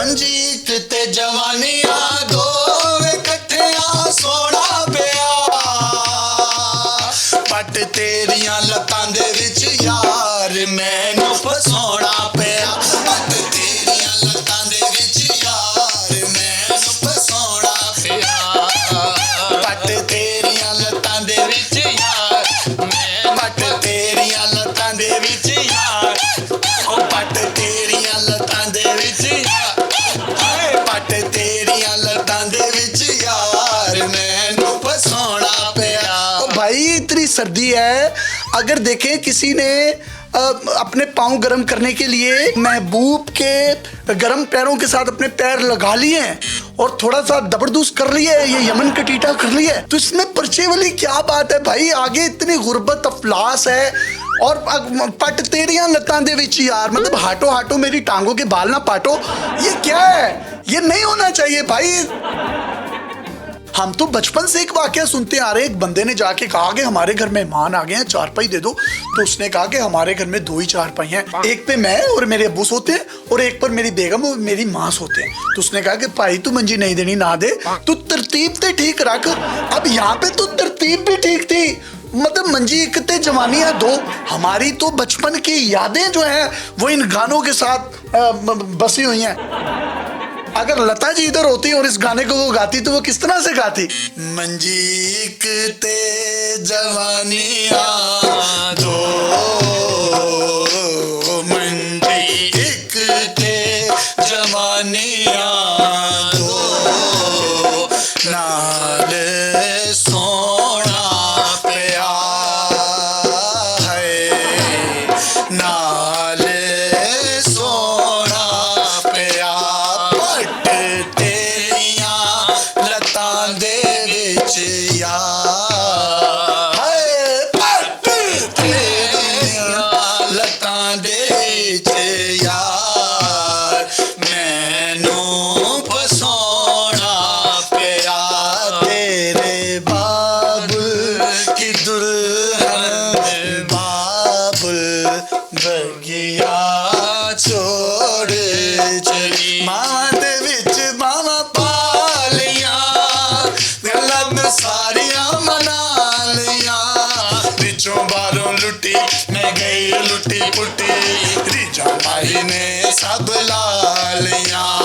मंजी ते जवानिया दो इकट्ठिया सोना पिया पट तेरिया लतां दे विच यार मैनू फसाउणा पिया पट तेरिया लतां दे विच यार मैनू फसाउणा पिया पट तेरिया लतां दे विच यार पट तेरिया लतां दे विच यार ओ पट तेरिया लतां दे विच यार पट तेरिया लतां दे विच यार मैनू फसाउणा पिया। ओ भाई इतनी सर्दी है, अगर देखें किसी ने अपने पाँव गर्म करने के लिए महबूब के गर्म पैरों के साथ अपने पैर लगा लिए हैं और थोड़ा सा दबरदूस कर लिया है, ये यमन का टीटा कर लिया है, तो इसमें पर्चे वाली क्या बात है भाई। आगे इतनी गुर्बत अफलास है और पट तेरियां लतां दे विच यार, मतलब हाटो हाटो मेरी टांगों के बाल ना पाटो, ये क्या है? ये नहीं होना चाहिए भाई। हम तो बचपन से एक वाकया सुनते आ रहे हैं, एक बंदे ने जाके कहा कि हमारे घर मेहमान आ गए हैं, चारपाई दे दो। तो उसने कहा कि हमारे घर में 2 ही चारपाई हैं, एक पे मैं और मेरे अब्बू सोते हैं और एक पर मेरी बेगम और मेरी माँ सोते हैं। तो उसने कहा कि भाई तू मंजी नहीं देनी ना दे, तू तरतीब ते ठीक रख। अब यहाँ पे तो तरतीब भी ठीक थी, मतलब मंजी एक ते जवानियां 2। हमारी तो बचपन की यादें जो हैं वो इन गानों के साथ बसी हुई हैं। अगर लता जी इधर होती और इस गाने को वो गाती तो वो किस तरह से गाती? मंजीक ते जवानिया दो मंजीक ते जवानिया दो नाल सोना पिया है नाल सोना पिया पट तेरिया लतां दे विच यार पट तेरिया लतां दे विच यार मैनू फसाउणा पिया तेरे बाबुल की दुल्हन बाबुल बगिया छोड़ चली मावा दे विच मावा पालियां गल्लां सारियां मना लियां बिचों बारों लुटी मैं गई लुटी पुटी रिजा भाई ने सब ला लियां।